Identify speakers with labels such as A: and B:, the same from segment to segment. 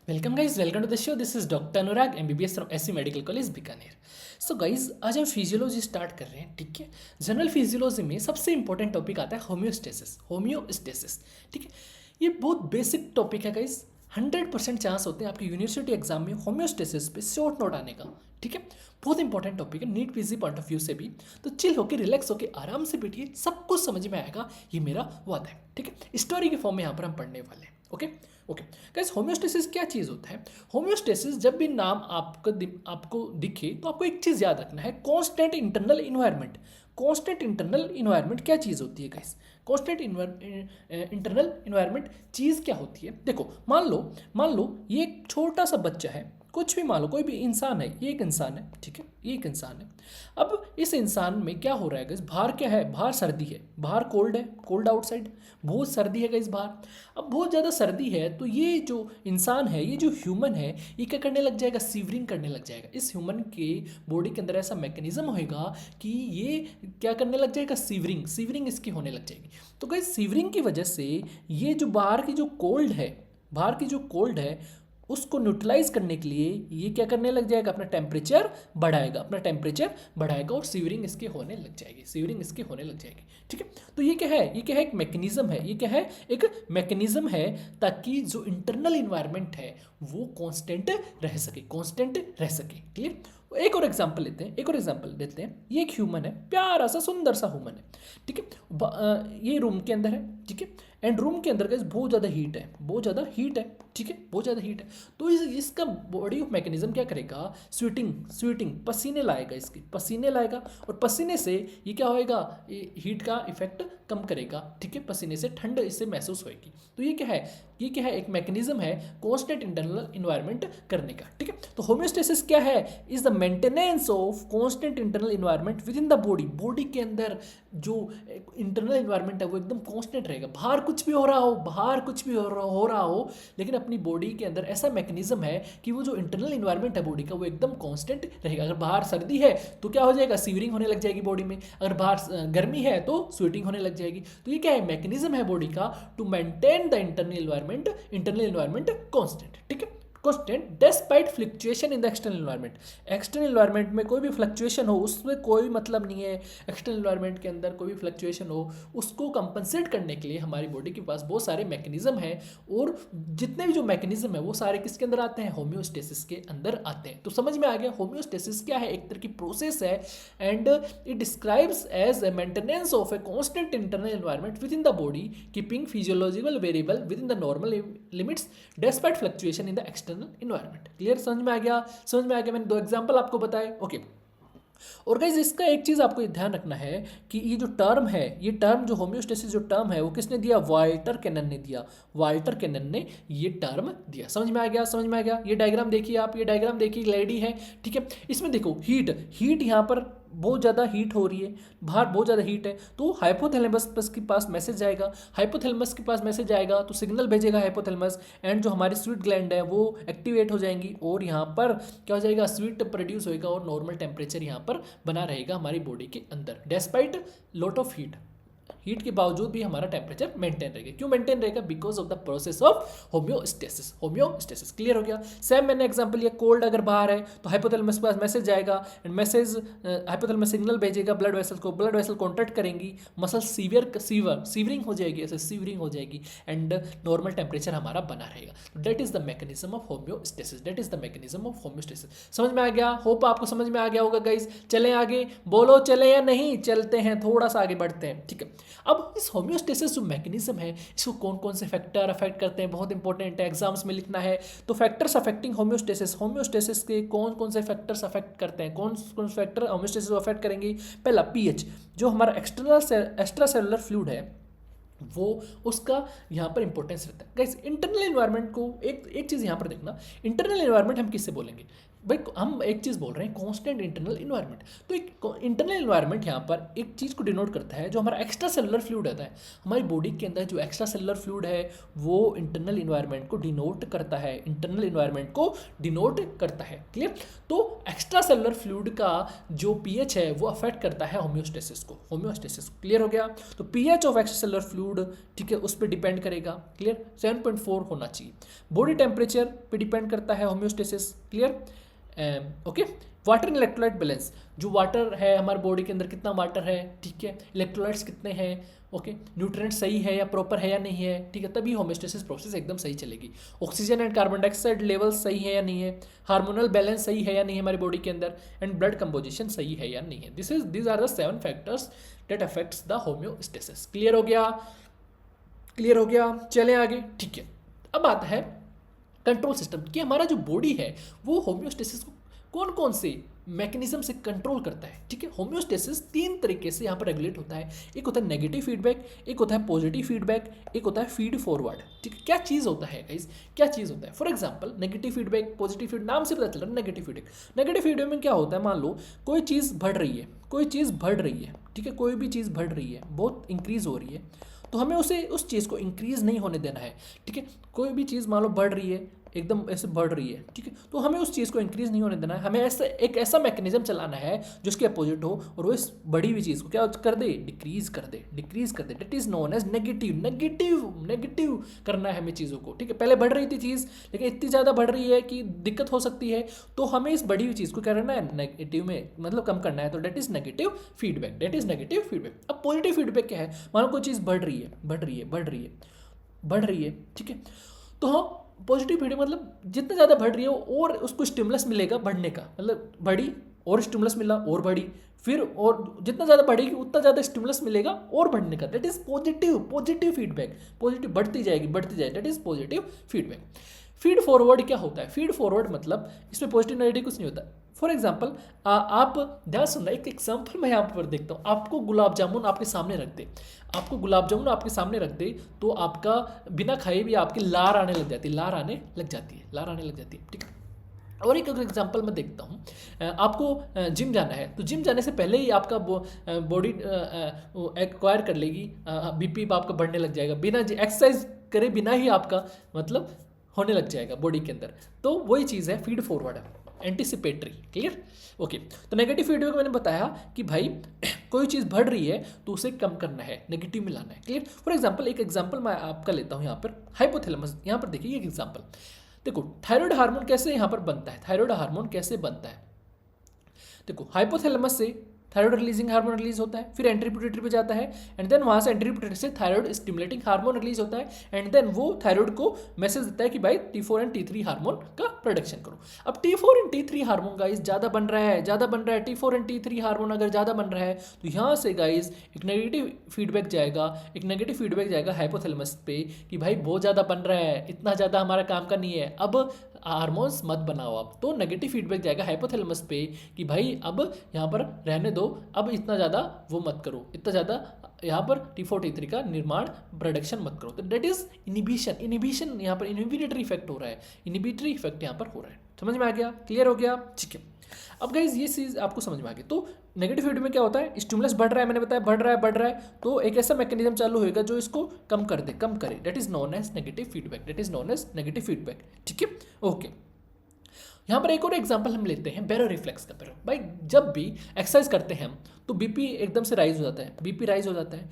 A: Welcome guys, welcome to the show. This is doctor Anurag MBBS from SC medical college Bikaner. So guys, आज हम physiology start कर रहे हैं। ठीक है, जनरल फिजियोलॉजी में सबसे इंपॉर्टेंट टॉपिक आता है होम्योस्टेसिस। होम्योस्टेसिस, ठीक है, ये बहुत बेसिक टॉपिक है गाइज। 100% चांस होते हैं आपकी यूनिवर्सिटी एग्जाम में होम्योस्टेसिस पे शॉर्ट नोट आने का। ठीक है, बहुत इंपॉर्टेंट टॉपिक है NEET PG point of view से भी। तो चिल होकर, रिलैक्स होकर, आराम से बैठिए, सब कुछ समझ में आएगा, ये मेरा वादा है। ठीक है, स्टोरी के फॉर्म में यहाँ पर हम पढ़ने वाले हैं। ओके ओके गाइस, होम्योस्टेसिस क्या चीज़ होता है? होम्योस्टेसिस, जब भी नाम आपको दिखे तो आपको एक चीज़ याद रखना है, constant internal environment. Constant internal environment क्या चीज़ होती है गाइस? कांस्टेंट इंटरनल इन्वायरमेंट चीज़ क्या होती है? देखो, मान लो ये एक छोटा सा बच्चा है, कुछ भी मान लो, कोई भी इंसान है, ये एक इंसान है। ठीक है, ये एक इंसान है। अब इस इंसान में क्या हो रहा है गाइस? बाहर क्या है? बाहर सर्दी है, बाहर कोल्ड है, कोल्ड आउटसाइड, बहुत सर्दी है गाइस बाहर। अब बहुत ज़्यादा सर्दी है तो ये जो इंसान है, ये जो ह्यूमन है, ये क्या करने लग जाएगा? सीवरिंग करने लग जाएगा। इस ह्यूमन के बॉडी के अंदर ऐसा मैकेनिज्म होएगा कि ये क्या करने लग जाएगा? सीवरिंग सीवरिंग इसकी होने लग जाएगी। तो गाइस, सीवरिंग की वजह से ये जो बाहर की जो कोल्ड है, बाहर की जो कोल्ड है, उसको न्यूट्रलाइज करने के लिए ये क्या करने लग जाएगा? अपना टेम्परेचर बढ़ाएगा, अपना टेम्परेचर बढ़ाएगा और सीवरिंग इसके होने लग जाएगी, सीवरिंग इसके होने लग जाएगी। ठीक है, तो ये क्या है? ये क्या है? एक मैकेनिज्म है। ये क्या है? एक मैकेनिज्म है, ताकि जो इंटरनल इन्वायरमेंट है वो कांस्टेंट रह सके, कांस्टेंट रह सके। क्लियर? एक और एग्जांपल लेते हैं, एक और एग्जांपल लेते हैं। ये एक ह्यूमन है, प्यारा सा सुंदर सा ह्यूमन है। ठीक है, ये रूम के अंदर है। ठीक है, एंड रूम के अंदर गाइस बहुत ज़्यादा हीट है, बहुत ज़्यादा हीट है। ठीक है, बहुत ज़्यादा हीट है। तो इसका बॉडी ऑफ मैकेनिज्म क्या करेगा? स्वेटिंग स्वेटिंग पसीने लाएगा, इसके पसीने लाएगा, और पसीने से ये क्या होएगा? ये हीट का इफेक्ट कम करेगा। ठीक है, पसीने से ठंड इससे महसूस होएगी। तो ये क्या है? ये क्या है? एक मैकेनिज्म है कांस्टेंट इंटरनल इन्वायरमेंट करने का। ठीक है, तो होम्योस्टेसिस क्या है? Is the maintenance of constant internal environment with in the body. Body के अंदर जो इंटरनल इन्वायरमेंट है वो एकदम कांस्टेंट रहेगा। बाहर कुछ भी हो रहा हो, बाहर कुछ भी हो रहा हो, लेकिन अपनी बॉडी के अंदर ऐसा मैकेनिज्म है कि वो जो इंटरनल इन्वायरमेंट है बॉडी का, वो एकदम कांस्टेंट रहेगा। अगर बाहर सर्दी है तो क्या हो जाएगा? सीवरिंग होने लग जाएगी बॉडी में। अगर बाहर गर्मी है तो स्वेटिंग होने लग जाएगी। तो ये क्या है? मैकेनिज्म है बॉडी का to maintain the internal environment constant. ठीक है, constant despite fluctuation in the external environment. External environment में कोई भी फ्लक्चुएशन हो, उसमें कोई मतलब नहीं है। एक्सटर्नल इन्वायरमेंट के अंदर कोई भी फ्लक्चुएशन हो, उसको कंपनसेट करने के लिए हमारी बॉडी के पास बहुत सारे मैकेनिज्म हैं। और जितने भी जो मैकेनिज्म है वो सारे किसके अंदर आते हैं? होम्योस्टेसिस के अंदर आते हैं। तो समझ में आ गया होम्योस्टेसिस क्या है? एक तरह की प्रोसेस है, and it describes as a maintenance of a constant internal environment within the body, keeping physiological variable within the normal limits despite fluctuation in the external environment. Clear? समझ में आ गया? समझ में आ गया? मैंने दो example आपको बताए। ओके, और गाइज इसका एक चीज़ आपको ध्यान रखना है कि ये जो टर्म है, ये टर्म जो होम्योस्टेसिस जो टर्म है, वो किसने दिया? वाल्टर कैनन ने दिया। वाल्टर कैनन ने ये टर्म दिया। समझ में आ गया? समझ में आ गया? ये डायग्राम देखिए आप, ये डायग्राम देखिए, लेडी है। ठीक है, इसमें देखो हीट हीट यहाँ पर बहुत ज़्यादा हीट हो रही है, बाहर बहुत ज़्यादा हीट है। तो हाइपोथैलेमस के पास मैसेज जाएगा, हाइपोथैलेमस के पास मैसेज आएगा तो सिग्नल भेजेगा हाइपोथैलेमस, एंड जो हमारी स्वीट ग्लैंड है वो एक्टिवेट हो जाएंगी, और यहाँ पर क्या हो जाएगा? स्वीट प्रोड्यूस होएगा, और नॉर्मल टेम्परेचर यहाँ पर बना रहेगा हमारी बॉडी के अंदर, despite lot of heat. Heat के बावजूद भी हमारा टेम्परेचर मेंटेन रहेगा। क्यों मेंटेन रहेगा? Because of the process of homeostasis. Homeostasis clear हो गया? सेम मैंने एग्जांपल लिया, कोल्ड अगर बाहर है तो हाइपोथैलेमस के पास मैसेज जाएगा, एंड मैसेज हाइपोथैलेमस सिग्नल भेजेगा ब्लड वेसल को, ब्लड वेसल कॉन्ट्रैक्ट करेंगी, मसल सीवरिंग हो जाएगी, ऐसे सीवरिंग हो जाएगी, एंड नॉर्मल टेम्परेचर हमारा बना रहेगा। That is the mechanism of homeostasis. That is the mechanism of homeostasis. समझ में आ गया? होप आपको समझ में आ गया होगा गाइस। चलें आगे, बोलो चले या नहीं? चलते हैं, थोड़ा सा आगे बढ़ते हैं। ठीक है, अब इस होम्योस्टेसिस जो मैकेनिज्म है, इसको कौन कौन से फैक्टर अफेक्ट करते हैं? बहुत इंपॉर्टेंट है, एग्जाम्स में लिखना है। तो फैक्टर्स अफेक्टिंग होम्योस्टेसिस, होम्योस्टेसिस के कौन कौन से फैक्टर्स अफेक्ट करते हैं? कौन कौन से फैक्टर होम्योस्टेसिस को अफेक्ट करेंगे? पहला पीएच, जो हमारा एक्स्ट्रा सेलुलर फ्लूइड है, वो उसका यहाँ पर इंपॉर्टेंस रहता है। गाइस, इंटरनल एनवायरनमेंट को एक एक चीज़ यहाँ पर देखना, इंटरनल एनवायरनमेंट हम किससे बोलेंगे? भाई हम एक चीज़ बोल रहे हैं कांस्टेंट इंटरनल इन्वायरमेंट। तो एक इंटरनल इन्वायरमेंट यहाँ पर एक चीज़ को डिनोट करता है, जो हमारा एक्स्ट्रा सेलुलर फ्लूइड होता है हमारी बॉडी के अंदर, जो एक्स्ट्रा सेलुलर फ्लूइड है वो इंटरनल इन्वायरमेंट को डिनोट करता है, इंटरनल इन्वायरमेंट को डिनोट करता है। क्लियर? तो एक्स्ट्रा सेलुलर फ्लूइड का जो पीएच है वो अफेक्ट करता है होम्योस्टेसिस को, होम्योस्टेसिस। क्लियर हो गया? तो pH of extra cellular fluid, ठीक है, उस पर डिपेंड करेगा। क्लियर? 7.4 होना चाहिए। बॉडी टेम्परेचर पे डिपेंड करता है homeostasis. Clear? Okay. Water and electrolyte balance, जो वाटर है हमारे बॉडी के अंदर कितना वाटर है, ठीक है, इलेक्ट्रोलाइट्स कितने हैं, ओके, न्यूट्रिएंट सही है या प्रॉपर है या नहीं है, ठीक है, तभी होम्योस्टेसिस प्रोसेस एकदम सही चलेगी। Oxygen and carbon dioxide level सही है या नहीं है, हार्मोनल बैलेंस सही है या नहीं है हमारी बॉडी के अंदर, एंड ब्लड कंपोजिशन सही है या नहीं है। These are the 7 factors that affects the homeostasis. Clear हो गया? क्लियर हो गया? चलें आगे, ठीक है। अब आता है कंट्रोल सिस्टम, कि हमारा जो बॉडी है वो होम्योस्टेसिस को कौन कौन से मैकेनिज्म से कंट्रोल करता है। ठीक है, होम्योस्टेसिस 3 तरीके से यहाँ पर रेगुलेट होता है। एक होता है नेगेटिव फीडबैक, एक होता है पॉजिटिव फीडबैक, एक होता है फीड फॉरवर्ड। ठीक है, क्या चीज़ होता है गाइस, क्या चीज़ होता है? For example negative feedback, positive feedback, नाम से पता चल रहा है नेगेटिव फीडबैक। नेगेटिव फीडबैक में क्या होता है, मान लो कोई चीज़ बढ़ रही है, कोई चीज़ बढ़ रही है, ठीक है, कोई भी चीज़ बढ़ रही है, बहुत इंक्रीज़ हो रही है, तो हमें उस चीज़ को इंक्रीज़ नहीं होने देना है। ठीक है, कोई भी चीज़ मान लो बढ़ रही है, एकदम ऐसे बढ़ रही है, ठीक है, तो हमें उस चीज़ को इंक्रीज़ नहीं होने देना है। हमें ऐसा मैकेनिज्म चलाना है जो उसके अपोजिट हो, और वो इस बढ़ी हुई चीज़ को क्या कर दे, डिक्रीज़ कर दे, डिक्रीज़ कर दे। That is known as negative. Negative करना है हमें चीज़ों को। ठीक है, पहले बढ़ रही थी चीज़, लेकिन इतनी ज़्यादा बढ़ रही है कि दिक्कत हो सकती है, तो हमें इस बढ़ी हुई चीज़ को क्या करना है, नेगेटिव में मतलब कम करना है। तो that is negative feedback, that is negative feedback. अब पॉजिटिव फीडबैक क्या है, मान लो कोई चीज़ बढ़ रही है, बढ़ रही है, बढ़ रही है, बढ़ रही है, ठीक है, तो हाँ पॉजिटिव फीडबैक मतलब जितना ज़्यादा बढ़ रही है और उसको स्टिमुलस मिलेगा बढ़ने का, मतलब बढ़ी और स्टिमुलस मिला और बढ़ी, फिर और जितना ज़्यादा बढ़ेगी उतना ज़्यादा स्टिमुलस मिलेगा और बढ़ने का। That is positive feedback. Positive बढ़ती जाएगी, बढ़ती जाएगी, that is positive feedback. Feed forward क्या होता है? फीड फॉरवर्ड मतलब इसमें पॉजिटिव नेगेटिव कुछ नहीं होता। फॉर एग्जाम्पल आप ध्यान सुनना, एक एग्जाम्पल मैं यहाँ पर देखता हूँ। आपको गुलाब जामुन आपके सामने रख दे, आपको गुलाब जामुन आपके सामने रख दे, तो आपका बिना खाए भी आपकी लार आने लग जाती है, लार आने लग जाती है, लार आने लग जाती है। ठीक है, और एक अगर एग्जांपल मैं देखता हूँ, आपको जिम जाना है, तो जिम जाने से पहले ही आपका बॉडी एक्वायर कर लेगी, बीपी आपका बढ़ने लग जाएगा, बिना एक्सरसाइज करे बिना ही आपका मतलब होने लग जाएगा बॉडी के अंदर। तो वही चीज़ है feed forward, anticipatory. Clear? Okay. तो नेगेटिव फीडबैक मैंने बताया कि भाई कोई चीज़ बढ़ रही है तो उसे कम करना है, नेगेटिव में लाना है। क्लियर? फॉर एग्जांपल एक एग्जांपल मैं आपका लेता हूँ यहाँ पर, हाइपोथैलेमस। यहाँ पर देखिए एक एग्जांपल देखो, थायराइड हार्मोन कैसे यहाँ पर बनता है, थायराइड हार्मोन कैसे बनता है। देखो, हाइपोथैलेमस से थायराइड रिलीजिंग हार्मोन रिलीज होता है, फिर एंट्री पिट्यूटरी पे जाता है, एंड देन वहाँ से एंट्री पिट्यूटरी से थायराइड स्टिमुलेटिंग हार्मोन रिलीज होता है, एंड देन वो थायराइड को मैसेज देता है कि भाई T4 एंड T3 हार्मोन का प्रोडक्शन करो। अब T4 and T3 hormone guys ज़्यादा बन रहा है, ज़्यादा बन रहा है, T4 एंड T3 हार्मोन अगर ज़्यादा बन रहा है तो यहाँ से गाइस एक नेगेटिव फीडबैक जाएगा, एक नेगेटिव फीडबैक जाएगा हाइपोथैलेमस पे कि भाई बहुत ज़्यादा बन रहा है, इतना ज़्यादा हमारा काम का नहीं है, अब हार्मोन्स मत बनाओ आप। तो नेगेटिव फीडबैक जाएगा हाइपोथैलेमस पे कि भाई अब यहाँ पर रहने दो, अब इतना ज़्यादा वो मत करो, इतना ज़्यादा यहाँ पर T4 T3 का निर्माण प्रोडक्शन मत करो। तो डेट इज इनिबिशन यहाँ पर इनिबिटरी इफेक्ट हो रहा है, इनिबिटरी इफेक्ट यहाँ पर हो रहा है। समझ में आ गया? क्लियर हो गया? ठीक है। अब गाइज ये चीज़ आपको समझ में आ गई। तो नेगेटिव फीडबैक में क्या होता है, स्टिमुलस बढ़ रहा है, मैंने बताया बढ़ रहा है, तो एक ऐसा मैकेनिज्म चालू होएगा जो इसको कम कर दे, कम करे। That is known as negative feedback, that is known as negative feedback. ठीक है, ओके। यहाँ पर एक और एग्जांपल हम लेते हैं बैरो रिफ्लेक्स का। भाई जब भी एक्सरसाइज करते हैं हम तो बीपी एकदम से राइज हो जाता है, बीपी राइज हो जाता है,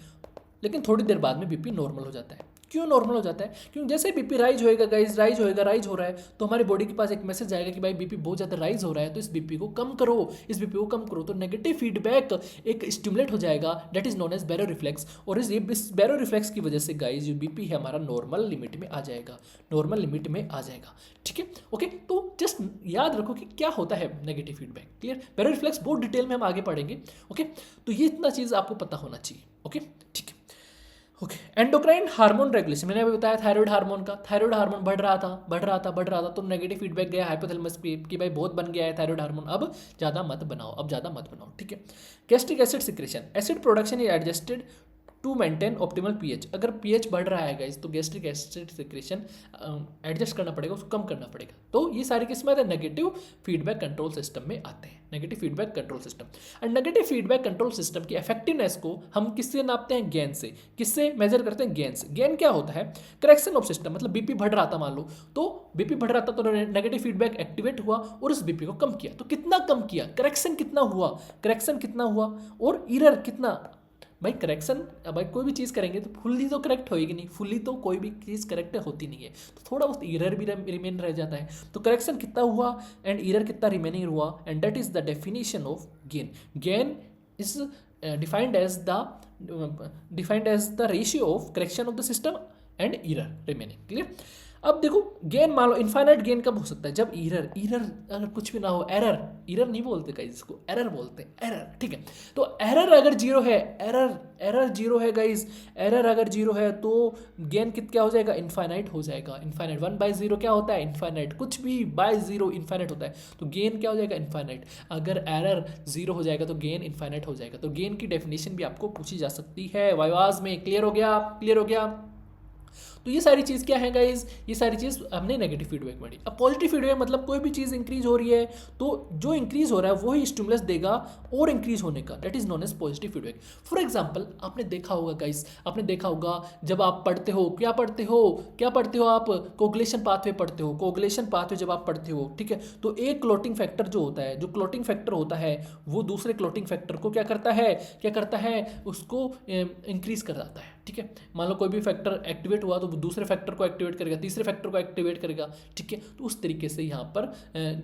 A: लेकिन थोड़ी देर बाद में बीपी नॉर्मल हो जाता है। क्यों नॉर्मल हो जाता है? क्योंकि जैसे बीपी राइज होएगा गाइज, राइज हो रहा है, तो हमारी बॉडी के पास एक मैसेज आएगा कि भाई बीपी बहुत ज़्यादा राइज हो रहा है, तो इस बीपी को कम करो, इस बीपी को कम करो। तो नेगेटिव फीडबैक एक स्टिमुलेट हो जाएगा, that is known as baro reflex. और इस बैरो रिफ्लेक्स की वजह से गाइज जो बीपी है हमारा नॉर्मल लिमिट में आ जाएगा, नॉर्मल लिमिट में आ जाएगा। ठीक है, ओके। तो जस्ट याद रखो कि क्या होता है नेगेटिव फीडबैक। क्लियर? बैरो रिफ्लेक्स बहुत डिटेल में हम आगे पढ़ेंगे। ओके, तो ये इतना चीज़ आपको पता होना चाहिए। ओके, ठीक है, ओके। एंडोक्राइन हार्मोन रेगुलेशन, मैंने अभी बताया थायराइड हार्मोन का, थायराइड हार्मोन बढ़ रहा था, तो नेगेटिव फीडबैक गया हाइपोथैलेमस पे कि भाई बहुत बन गया है थायराइड हार्मोन, अब ज़्यादा मत बनाओ, अब ज़्यादा मत बनाओ। ठीक है। Gastric acid secretion, acid production is adjusted to maintain optimal pH. अगर पीएच बढ़ रहा है गाइस तो गैस्ट्रिक एसिड सिक्रेशन एडजस्ट करना पड़ेगा, उसको कम करना पड़ेगा। तो ये सारी किस्में नेगेटिव फीडबैक कंट्रोल सिस्टम में आते हैं, negative feedback control system. And negative feedback control system की इफेक्टिवनेस को हम किससे नापते हैं? गेन से। किससे मेजर करते हैं? गेन से। गेन क्या होता है? करेक्शन ऑफ सिस्टम, मतलब बीपी बढ़ रहा था मान लो, तो बीपी बढ़ रहा था तो नेगेटिव फीडबैक एक्टिवेट हुआ और उस बीपी को कम किया। तो कितना कम किया? करेक्शन कितना हुआ? करेक्शन कितना हुआ और एरर कितना? भाई करेक्शन, भाई कोई भी चीज़ करेंगे तो फुल्ली तो करेक्ट होएगी नहीं, फुल्ली तो कोई भी चीज़ करेक्ट होती नहीं है, तो थोड़ा बहुत एरर भी रिमेन रह जाता है। तो करेक्शन कितना हुआ एंड एरर कितना रिमेनिंग हुआ, and that is the definition of gain. Gain is defined as the ratio of correction of the system and error remaining। Clear? अब देखो गेन मान लो इनफाइनाइट गेन कब हो सकता है? जब एरर अगर कुछ भी ना हो, एरर नहीं बोलते गाइस, इसको एरर बोलते हैं, एरर। ठीक है, तो एरर अगर जीरो है, एरर जीरो है गाइस, एरर अगर जीरो है तो गेन क्या हो जाएगा? इनफाइनाइट हो जाएगा। इनफाइनाइट 1/0 क्या होता है? इनफाइनाइट। कुछ भी बाय जीरो इनफाइनाइट होता है, तो गेन क्या हो जाएगा? इनफाइनाइट। अगर एरर जीरो हो जाएगा तो गेन इनफाइनाइट हो जाएगा। तो गेन की डेफिनेशन भी आपको पूछी जा सकती है वाइवाज में। क्लियर हो गया? क्लियर हो गया? तो ये सारी चीज़ क्या है गाइज? ये सारी चीज़ हमने नेगेटिव फीडबैक पढ़ी। अब पॉजिटिव फीडबैक मतलब कोई भी चीज़ इंक्रीज हो रही है तो जो इंक्रीज हो रहा है वही स्टिमुलस देगा और इंक्रीज होने का, that is known as positive feedback. For example आपने देखा होगा गाइज, आपने देखा होगा जब आप पढ़ते हो, क्या पढ़ते हो आप? कोगुलेशन पाथवे पढ़ते हो। कोगुलेशन पाथवे जब आप पढ़ते हो, ठीक है, तो एक क्लोटिंग फैक्टर जो होता है, जो क्लोटिंग फैक्टर होता है वो दूसरे क्लोटिंग फैक्टर को क्या करता है? उसको इंक्रीज कर जाता है। ठीक है, मान लो कोई भी फैक्टर एक्टिवेट हुआ तो दूसरे फैक्टर को एक्टिवेट करेगा, तीसरे फैक्टर को एक्टिवेट करेगा। ठीक है, तो उस तरीके से यहाँ पर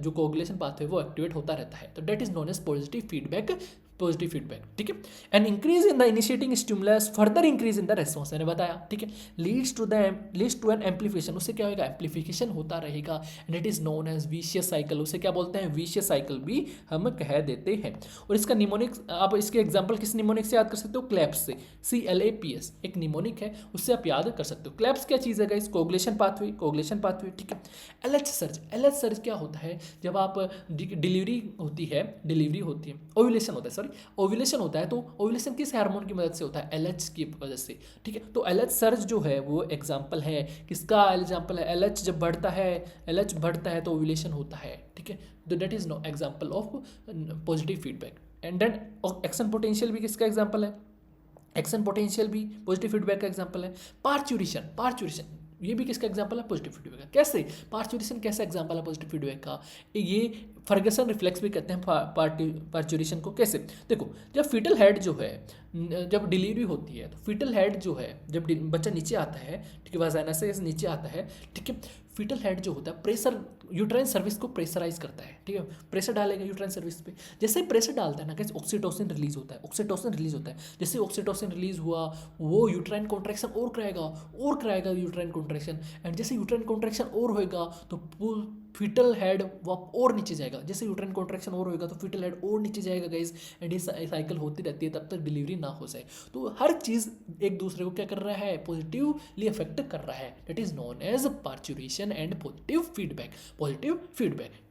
A: जो कोगुलेशन पाथवे वो एक्टिवेट होता रहता है। तो that is known as positive feedback. ठीक है, an increase in the initiating stimulus, further increase in the response, मैंने बताया। ठीक है, लीड्स टू एन एम्पलीफिकेशन, उससे क्या होगा? एम्पलीफिकेशन होता रहेगा, and it is known as vicious cycle. उसे क्या बोलते हैं? विशियस साइकिल भी हम कह देते हैं। और इसका निमोनिक, आप इसके एग्जाम्पल किस निमोनिक से याद कर सकते हो? क्लैप्स से। CLAPS एक निमोनिक है, उससे आप याद कर सकते हो। क्लैप्स क्या चीज़ है गाइस? Coagulation pathway. ठीक है, LH सर्ज क्या होता है? जब आप डिलीवरी होती है, ओव्यूलेशन होता है, तो ओव्यूलेशन किस हार्मोन की मदद से होता है? LH की वजह से। ठीक है, तो LH सर्ज जो है वो एग्जाम्पल है किसका? एग्जाम्पल है LH जब बढ़ता है तो ओव्यूलेशन होता है। ठीक है, तो that is no example of positive feedback. And then action potential भी किसका एग्जाम्पल है? एक्शन पोटेंशियल भी पॉजिटिव फीडबैक का एग्जाम्पल है। पार्चुरेशन ये भी किसका एग्जाम्पल है? पॉजिटिव फीडबैक का। कैसे? पार्चुरेशन कैसा एग्जाम्पल है पॉजिटिव फीडबैक का? ये फर्गसन रिफ्लेक्स भी कहते हैं पार्चुरेशन को। कैसे? देखो, जब फीटल हेड जो है, जब डिलीवरी होती है तो फीटल हेड जो है, जब बच्चा नीचे आता है, ठीक है, वाजाना से नीचे आता है, ठीक है, फीटल हेड जो होता है प्रेशर, यूट्राइन सर्विस को प्रेशराइज करता है। ठीक है, प्रेशर डालेगा यूट्राइन सर्विस पे। जैसे ही प्रेशर डालता है ना कैसे ऑक्सीटोसिन रिलीज होता है। जैसे ऑक्सीटोसिन रिलीज हुआ वो यूट्राइन कॉन्ट्रैक्शन और कराएगा यूट्राइन कॉन्ट्रैक्शन। एंड जैसे यूट्राइन कॉन्ट्रैक्शन और होएगा तो फीटल हेड वो और नीचे जाएगा। जैसे यूट्राइन कॉन्ट्रैक्शन और होएगा तो फीटल हेड और नीचे जाएगा गाइस। एंड ये साइकिल होती रहती है तब तक डिलीवरी ना हो जाए। तो हर चीज़ एक दूसरे को क्या कर रहा है? पॉजिटिवली अफेक्ट कर रहा है। That is known as parturition and positive feedback.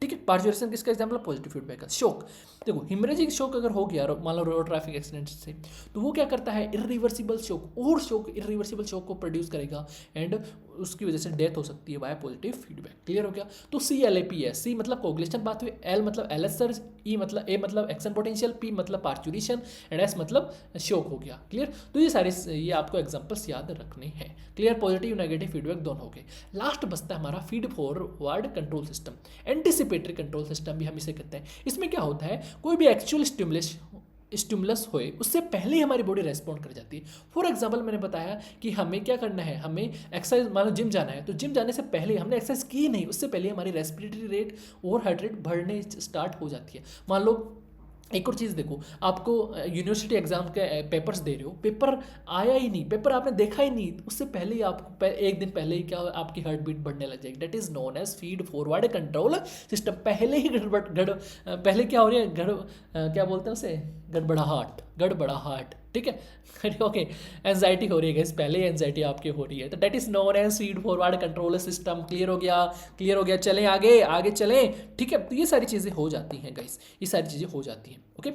A: ठीक है, पार्चुरेशन किसका एग्जाम्पल है? पॉजिटिव फीडबैक का। शॉक, देखो हिमरेजिक शॉक अगर हो गया मान लो रोड ट्रैफिक एक्सीडेंट से, तो वो क्या करता है? इरिवर्सिबल शॉक को प्रोड्यूस करेगा एंड उसकी वजह से डेथ हो सकती है बाय पॉजिटिव फीडबैक। क्लियर हो गया? तो CLAPS, C मतलब कोगुलेशन पाथवे, L मतलब LH सर्ज, A मतलब एक्शन पोटेंशियल, P मतलब पार्चुरेशन एंड S मतलब शॉक हो गया। क्लियर? तो ये आपको एग्जांपल्स याद रखने हैं। क्लियर? पॉजिटिव नेगेटिव फीडबैक दोनों हो गए। लास्ट बचता है हमारा feed forward control system, anticipatory control system भी हम इसे कहते हैं। इसमें क्या होता है? कोई भी एक्चुअल स्टिमुलस होए उससे पहले ही हमारी बॉडी रेस्पॉन्ड कर जाती है। फॉर एग्जांपल मैंने बताया कि हमें क्या करना है, हमें एक्सरसाइज, मान लो जिम जाना है, तो जिम जाने से पहले हमने एक्सरसाइज की नहीं, उससे पहले हमारी रेस्पिरेटरी रेट और हार्ट रेट बढ़ने स्टार्ट हो जाती है। मान लो एक और चीज़ देखो, आपको यूनिवर्सिटी एग्जाम के पेपर्स दे रहे हो, पेपर आया ही नहीं, पेपर आपने देखा ही नहीं, उससे पहले ही आपको एक दिन पहले ही क्या आपकी हार्ट बीट बढ़ने लग जाएगी। That is known as feed forward control system. पहले ही पहले क्या हो रही है? क्या बोलते हैं उसे? गड़बड़ाहट। ठीक है, ओके, एंजाइटी हो रही है गाइस, पहले ही एंजाइटी आपकी हो रही है, तो that is known as feed forward control system. Clear हो गया? चलें आगे चलें। ठीक है, तो ये सारी चीज़ें हो जाती हैं गाइस, ये सारी चीज़ें हो जाती हैं। ओके,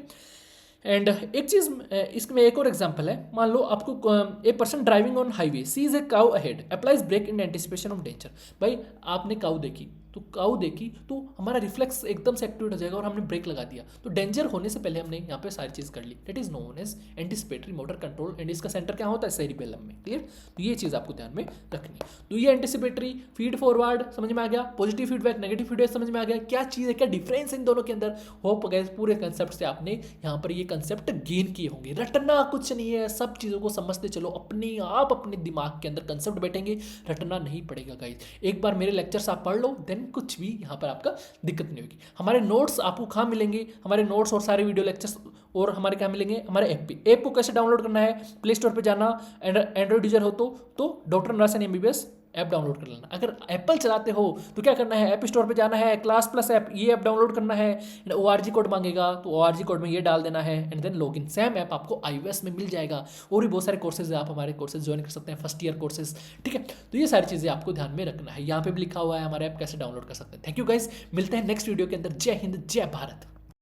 A: एंड एक चीज़ इसमें एक और एग्जांपल है, मान लो आपको a person driving on highway sees a cow ahead applies brake in anticipation of danger. भाई आपने काउ देखी, तो काउ देखी तो हमारा रिफ्लेक्स एकदम से एक्टिवेट हो जाएगा और हमने ब्रेक लगा दिया, तो डेंजर होने से पहले हमने यहाँ पे सारी चीज़ कर ली। That is known as anticipatory motor control and इसका सेंटर क्या होता है, सेरिबेलम में। क्लियर, तो ये चीज़ आपको ध्यान में रखनी। तो ये एंटिसिपेटरी फीड फॉरवर्ड समझ में आ गया, पॉजिटिव फीडबैक नेगेटिव फीडबैक समझ में आ गया, क्या चीज़ है, क्या डिफरेंस इन दोनों के अंदर। होप गाइस पूरे कंसेप्ट से आपने यहाँ पर ये कंसेप्ट गेन किए होंगे। रटना कुछ नहीं है, सब चीज़ों को समझते चलो, अपने आप अपने दिमाग के अंदर कंसेप्ट बैठेंगे, रटना नहीं पड़ेगा गाइस। एक बार मेरे लेक्चर्स आप पढ़ लो, देन कुछ भी यहाँ पर आपका दिक्कत नहीं होगी। हमारे नोट्स आपको कहाँ मिलेंगे, हमारे नोट्स और सारे वीडियो लेक्चर्स और हमारे क्या मिलेंगे, हमारे ऐप पे। ऐप को कैसे डाउनलोड करना है, प्ले स्टोर पे जाना, एंड्रॉइड यूजर हो तो डॉक्टर नरासन MBBS ऐप डाउनलोड कर लेना। अगर एप्पल चलाते हो तो क्या करना है, ऐप स्टोर पे जाना है, क्लास प्लस ऐप, ये ऐप डाउनलोड करना है, ORG कोड मांगेगा तो ORG कोड में ये डाल देना है and then login. Same app आपको iOS में मिल जाएगा। और भी बहुत सारे कोर्सेज है, आप हमारे कोर्सेज ज्वाइन कर सकते हैं, फर्स्ट ईयर कोर्सेज। ठीक है, तो ये सारी चीज़ें आपको ध्यान में रखना है। यहाँ पे भी लिखा हुआ है हमारे ऐप कैसे डाउनलोड कर सकते हैं। थैंक यू गाइज, मिलते हैं नेक्स्ट वीडियो के अंदर। जय हिंद, जय भारत।